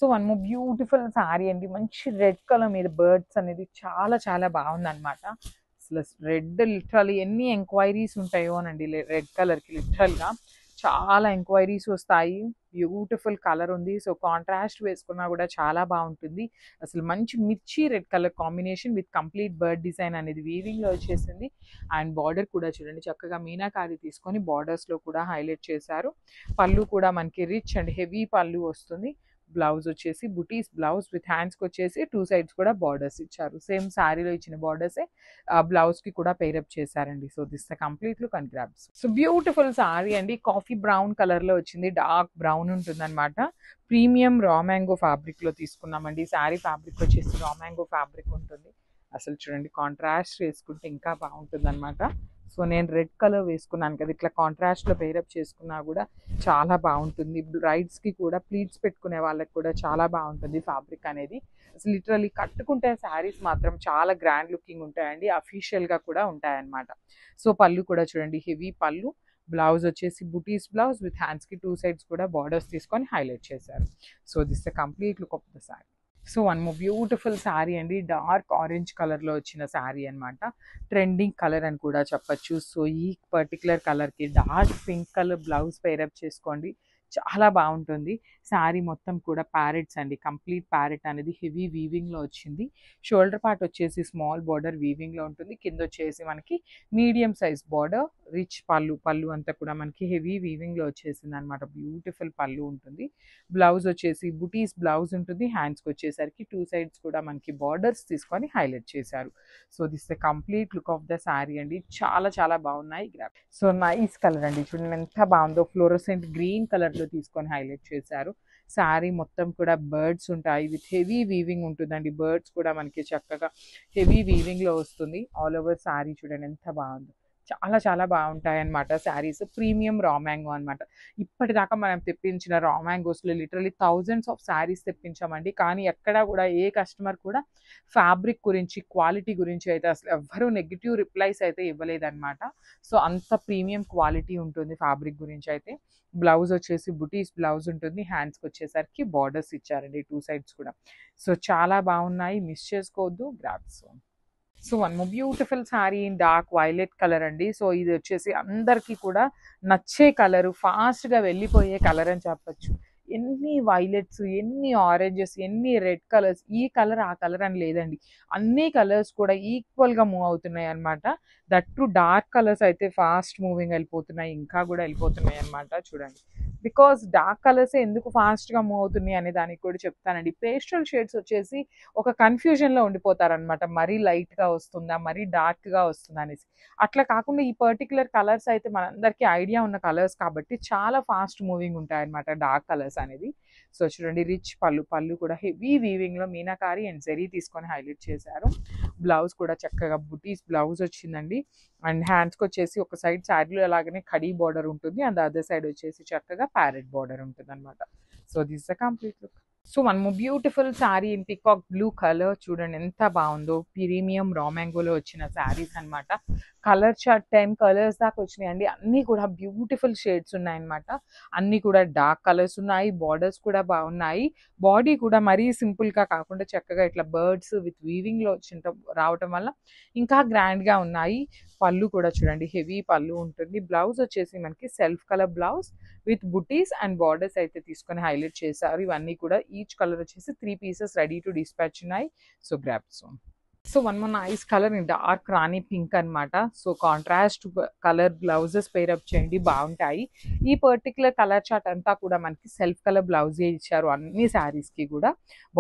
So one more beautiful sorry అండి. మంచి red colour మీద బర్డ్స్ అనేది చాలా చాలా బాగుందన్నమాట. అసలు రెడ్ లిటరల్లీ ఎన్ని ఎంక్వైరీస్ ఉంటాయో అనండి రెడ్ కలర్కి. లిటరల్గా చాలా ఎంక్వైరీస్ వస్తాయి. బ్యూటిఫుల్ కలర్ ఉంది. సో కాంట్రాస్ట్ వేసుకున్నా కూడా చాలా బాగుంటుంది. అసలు మంచి మిర్చి red colour combination with complete bird design అనేది వీవింగ్లో వచ్చేసింది. అండ్ బార్డర్ కూడా చూడండి చక్కగా మీనాకారి తీసుకొని బార్డర్స్లో కూడా హైలైట్ చేశారు. పళ్ళు కూడా మనకి రిచ్ అండ్ హెవీ పళ్ళు వస్తుంది. బ్లౌజ్ వచ్చేసి బుటీస్ బ్లౌజ్ విత్ హ్యాండ్స్కి వచ్చేసి 2 సైడ్స్ కూడా బార్డర్స్ ఇచ్చారు. సేమ్ శారీలో ఇచ్చిన బార్డర్సే బ్లౌజ్కి కూడా పేరప్ చేశారండి. So this the complete look and grabs. So beautiful sorry అండి. కాఫీ బ్రౌన్ కలర్లో వచ్చింది. డార్క్ బ్రౌన్ ఉంటుంది అనమాట. ప్రీమియం రా మ్యాంగో ఫ్యాబ్రిక్లో తీసుకున్నామండి. శారీ ఫ్యాబ్రిక్ వచ్చేసి రా మ్యాంగో ఫ్యాబ్రిక్ ఉంటుంది. అసలు చూడండి కాంట్రాస్ట్ వేసుకుంటే ఇంకా బాగుంటుంది అనమాట. సో నేను రెడ్ కలర్ వేసుకున్నాను కదా, ఇట్లా కాంట్రాస్ట్లో పేరప్ చేసుకున్నా కూడా చాలా బాగుంటుంది. బ్రైడ్స్కి కూడా ప్లీట్స్ పెట్టుకునే వాళ్ళకి కూడా చాలా బాగుంటుంది ఫ్యాబ్రిక్ అనేది. అసలు లిటరల్లీ కట్టుకుంటే శారీస్ మాత్రం చాలా గ్రాండ్ లుకింగ్ ఉంటాయండి. అఫీషియల్గా కూడా ఉంటాయన్నమాట. సో పళ్ళు కూడా చూడండి హెవీ పళ్ళు. బ్లౌజ్ వచ్చేసి బుటీస్ బ్లౌజ్ విత్ హ్యాండ్స్కి 2 సైడ్స్ కూడా బార్డర్స్ తీసుకొని హైలైట్ చేశారు. So this the complete look of the sari. So one more beautiful sari అండి. డార్క్ ఆరెంజ్ కలర్లో వచ్చిన శారీ అనమాట. ట్రెండింగ్ కలర్ అని కూడా చెప్పచ్చు. సో ఈ పర్టికులర్ కలర్కి dark pink colour blouse pair up చేసుకోండి, చాలా బాగుంటుంది. శారీ మొత్తం కూడా ప్యారెట్స్ అండి. కంప్లీట్ ప్యారెట్ అనేది హెవీ వీవింగ్లో వచ్చింది. షోల్డర్ పార్ట్ వచ్చేసి స్మాల్ బార్డర్ వీవింగ్లో ఉంటుంది. కింద వచ్చేసి మనకి మీడియం సైజ్ బార్డర్, రిచ్ పళ్ళు అంతా కూడా మనకి హెవీ వీవింగ్లో వచ్చేసింది అనమాట. బ్యూటిఫుల్ పళ్ళు ఉంటుంది. బ్లౌజ్ వచ్చేసి బుటీస్ బ్లౌజ్ ఉంటుంది. హ్యాండ్స్కి వచ్చేసరికి 2 సైడ్స్ కూడా మనకి బార్డర్స్ తీసుకొని హైలైట్ చేశారు. So this the complete look of the sari అండి. చాలా చాలా బాగున్నాయి. గ్రాప్. సో నైస్ కలర్ అండి. చూడండి ఎంత బాగుందో. ఫ్లోరోసెంట్ గ్రీన్ కలర్లో తీసుకొని హైలైట్ చేశారు. శారీ మొత్తం కూడా బర్డ్స్ ఉంటాయి విత్ హెవీ వీవింగ్ ఉంటుందండి. బర్డ్స్ కూడా మనకి చక్కగా హెవీ వీవింగ్లో వస్తుంది. ఆల్ ఓవర్ శారీ చూడండి ఎంత బాగుందో. చాలా చాలా బాగుంటాయి అన్నమాట శారీస్. ప్రీమియం రా మ్యాంగో అనమాట. ఇప్పటిదాకా మనం తెప్పించిన రా మ్యాంగోస్లో లిటరలీ థౌజండ్స్ ఆఫ్ శారీస్ తెప్పించామండి. కానీ ఎక్కడా కూడా ఏ కస్టమర్ కూడా ఫ్యాబ్రిక్ గురించి క్వాలిటీ గురించి అయితే అసలు ఎవ్వరూ నెగిటివ్ రిప్లైస్ అయితే ఇవ్వలేదన్నమాట. సో అంత ప్రీమియం క్వాలిటీ ఉంటుంది ఫ్యాబ్రిక్ గురించి అయితే. బ్లౌజ్ వచ్చేసి బుటీస్ బ్లౌజ్ ఉంటుంది. హ్యాండ్స్కి వచ్చేసరికి బార్డర్స్ ఇచ్చారండి 2 సైడ్స్ కూడా. సో చాలా బాగున్నాయి, మిస్ చేసుకోవద్దు. Grabs. So one more beautiful sari in dark violet colour అండి. సో ఇది వచ్చేసి అందరికీ కూడా నచ్చే కలరు, ఫాస్ట్గా వెళ్ళిపోయే కలర్ అని చెప్పచ్చు. ఎన్ని వైలెట్స్, ఎన్ని ఆరెంజెస్, ఎన్ని రెడ్ కలర్స్, ఈ కలర్ ఆ కలర్ అని లేదండి. అన్ని కలర్స్ కూడా ఈక్వల్గా మూవ్ అవుతున్నాయి అనమాట. దట్ టు డార్క్ కలర్స్ అయితే ఫాస్ట్ మూవింగ్ వెళ్ళిపోతున్నాయి, ఇంకా కూడా వెళ్ళిపోతున్నాయి అనమాట. చూడండి బికాస్ డార్క్ కలర్స్ ఎందుకు ఫాస్ట్గా మూవ్ అవుతున్నాయి అనే దానికి కూడా చెప్తానండి. పేస్టల్ షేడ్స్ వచ్చేసి ఒక కన్ఫ్యూజన్లో ఉండిపోతారనమాట. మరీ లైట్గా వస్తుందా, మరీ డార్క్గా వస్తుందా అనేసి. అట్లా కాకుండా ఈ పర్టికులర్ కలర్స్ అయితే మనందరికీ ఐడియా ఉన్న కలర్స్ కాబట్టి చాలా ఫాస్ట్ మూవింగ్ ఉంటాయన్నమాట డార్క్ కలర్స్ అనేది. సో చూడండి రిచ్ పళ్ళు కూడా హెవీ వీవింగ్లో మీనాకారి అండ్ జరీ తీసుకొని హైలైట్ చేశారు. బ్లౌజ్ కూడా చక్కగా బుటీస్ బ్లౌజ్ వచ్చిందండి. అండ్ హ్యాండ్స్కి వచ్చేసి ఒక సైడ్ శారీలో అలాగనే కడీ బార్డర్ ఉంటుంది. అండ్ అదర్ సైడ్ వచ్చేసి చక్కగా ప్యారెట్ బార్డర్ ఉంటుంది అనమాట. So this the complete look. So one more beautiful sari in peacock blue colour. చూడండి ఎంత బాగుందో. ప్రీమియం రా మ్యాంగోలో వచ్చిన శారీస్ అనమాట. కలర్ చార్ట్ 10 కలర్స్ దాకా వచ్చినాయండి. అన్నీ కూడా బ్యూటిఫుల్ షేడ్స్ ఉన్నాయన్నమాట. అన్నీ కూడా డార్క్ కలర్స్ ఉన్నాయి. బార్డర్స్ కూడా బాగున్నాయి. బాడీ కూడా మరీ సింపుల్గా కాకుండా చక్కగా ఇట్లా బర్డ్స్ విత్ వీవింగ్లో రావటం వల్ల ఇంకా గ్రాండ్గా ఉన్నాయి. పళ్ళు కూడా చూడండి హెవీ పళ్ళు ఉంటుంది. బ్లౌజ్ వచ్చేసి మనకి self colour blouse with buttis and borders అయితే తీసుకొని హైలైట్ చేశారు. ఇవన్నీ కూడా ఈచ్ కలర్ వచ్చేసి 3 పీసెస్ రెడీ టు డిస్పాచ్ ఉన్నాయి. So grab soon. So one more nice colour in dark rani pink అనమాట. So contrast colour blouses pair up చేయండి, బాగుంటాయి. ఈ పర్టికులర్ కలర్ చార్ట్ అంతా కూడా మనకి సెల్ఫ్ కలర్ బ్లౌజే ఇచ్చారు అన్ని శారీస్కి కూడా.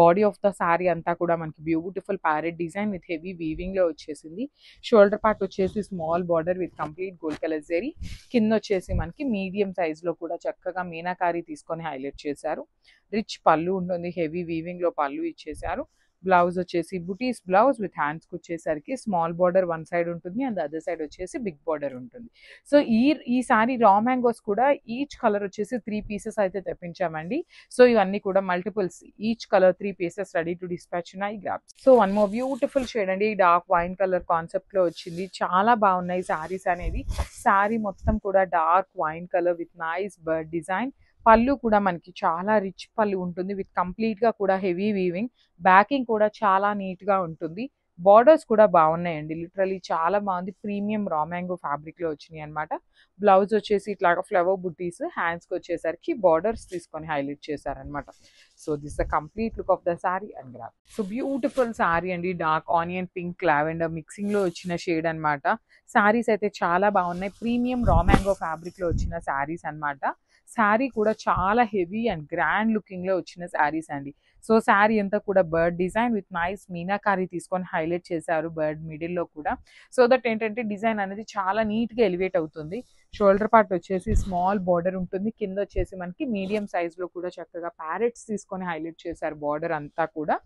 బాడీ ఆఫ్ ద శారీ అంతా కూడా మనకి beautiful parrot design with heavy వీవింగ్లో వచ్చేసింది. షోల్డర్ పార్ట్ వచ్చేసి small border with complete gold colour zari. కింద వచ్చేసి మనకి మీడియం సైజ్లో కూడా చక్కగా మీనాకారి తీసుకొని హైలైట్ చేశారు. రిచ్ పళ్ళు ఉంటుంది. హెవీ వీవింగ్లో పళ్ళు ఇచ్చేశారు. బ్లౌజ్ వచ్చేసి బుటీస్ బ్లౌజ్ విత్ హ్యాండ్స్కి వచ్చేసరికి స్మాల్ బార్డర్ వన్ సైడ్ ఉంటుంది అండ్ అదర్ సైడ్ వచ్చేసి బిగ్ బార్డర్ ఉంటుంది. సో ఈ సారీ రా మ్యాంగోస్ కూడా ఈచ్ కలర్ వచ్చేసి 3 పీసెస్ అయితే తెప్పించామండి. సో ఇవన్నీ కూడా multiples, each colour 3 pieces ready to dispatch ఉన్నాయి. Grabs. So one more beautiful shade అండి. డార్క్ వైన్ కలర్ కాన్సెప్ట్లో వచ్చింది. చాలా బాగున్నాయి శారీస్ అనేది. శారీ మొత్తం కూడా dark wine colour with nice bird design. పళ్ళు కూడా మనకి చాలా రిచ్ పళ్ళు ఉంటుంది విత్ కంప్లీట్గా కూడా హెవీ వీవింగ్. బ్యాకింగ్ కూడా చాలా నీట్గా ఉంటుంది. బార్డర్స్ కూడా బాగున్నాయండి, లిటరలీ చాలా బాగుంది. ప్రీమియం రా మ్యాంగో ఫ్యాబ్రిక్లో వచ్చినాయి అనమాట. బ్లౌజ్ వచ్చేసి ఇట్లాగా ఫ్లవర్ బుట్టీస్, హ్యాండ్స్కి వచ్చేసరికి బార్డర్స్ తీసుకొని హైలైట్ చేశారనమాట. So this the complete look of the sari and grab. So beautiful sari అండి, డార్క్ ఆనియన్ పింక్ లావెండర్ మిక్సింగ్లో వచ్చిన షేడ్ అనమాట. శారీస్ అయితే చాలా బాగున్నాయి, ప్రీమియం రా మ్యాంగో ఫ్యాబ్రిక్లో వచ్చిన శారీస్ అనమాట. శారీ కూడా చాలా హెవీ అండ్ గ్రాండ్ లుకింగ్లో వచ్చిన శారీస్ అండి. సో శారీ అంతా కూడా bird design with nice meenakari తీసుకొని హైలైట్ చేశారు బర్డ్ మిడిల్లో కూడా. సో దట్ ఏంటంటే డిజైన్ అనేది చాలా నీట్గా ఎలివేట్ అవుతుంది. షోల్డర్ పార్ట్ వచ్చేసి స్మాల్ బార్డర్ ఉంటుంది, కింద వచ్చేసి మనకి మీడియం సైజ్లో కూడా చక్కగా ప్యారెట్స్ తీసుకొని హైలైట్ చేశారు. బార్డర్ అంతా కూడా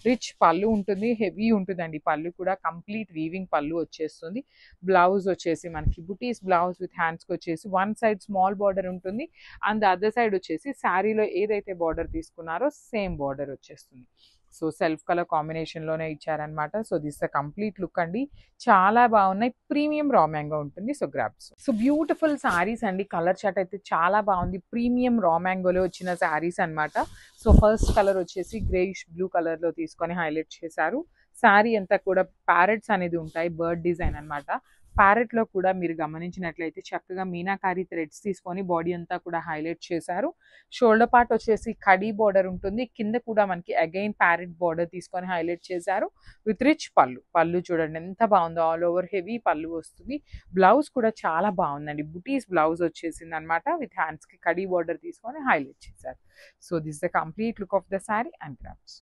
రిచ్ పళ్ళు ఉంటుంది, హెవీ ఉంటుందండి. పళ్ళు కూడా కంప్లీట్ వీవింగ్ పళ్ళు వచ్చేస్తుంది. బ్లౌజ్ వచ్చేసి మనకి బుటీస్ బ్లౌజ్ విత్ హ్యాండ్స్కి వచ్చేసి వన్ సైడ్ స్మాల్ బార్డర్ ఉంటుంది, అండ్ అదర్ సైడ్ వచ్చేసి శారీలో ఏదైతే బార్డర్ తీసుకున్నారో సేమ్ బార్డర్ వచ్చేస్తుంది. సో సెల్ఫ్ కలర్ కాంబినేషన్లోనే ఇచ్చారనమాట. So this the complete look అండి, చాలా బాగున్నాయి. ప్రీమియం రా మ్యాంగో ఉంటుంది. So grasp. So beautiful saris అండి, కలర్ చార్ట్ అయితే చాలా బాగుంది. ప్రీమియం రా మ్యాంగోలో వచ్చిన శారీస్ అనమాట. సో ఫస్ట్ కలర్ వచ్చేసి గ్రేయిష్ బ్లూ కలర్లో తీసుకొని హైలైట్ చేశారు. శారీ అంతా కూడా ప్యారెట్స్ అనేది ఉంటాయి, బర్డ్ డిజైన్ అనమాట. ప్యారెట్లో కూడా మీరు గమనించినట్లయితే చక్కగా మీనాకారి థ్రెడ్స్ తీసుకొని బాడీ అంతా కూడా హైలైట్ చేశారు. షోల్డర్ పార్ట్ వచ్చేసి కడీ బార్డర్ ఉంటుంది, కింద కూడా మనకి అగైన్ ప్యారెట్ బార్డర్ తీసుకొని హైలైట్ చేశారు విత్ రిచ్ పళ్ళు. పళ్ళు చూడండి ఎంత బాగుందో, ఆల్ ఓవర్ హెవీ పళ్ళు వస్తుంది. బ్లౌజ్ కూడా చాలా బాగుందండి, బుటీస్ బ్లౌజ్ వచ్చేసింది అనమాట. విత్ హ్యాండ్స్కి కడీ బార్డర్ తీసుకొని హైలైట్ చేశారు. So this the complete look of the sari and crafts.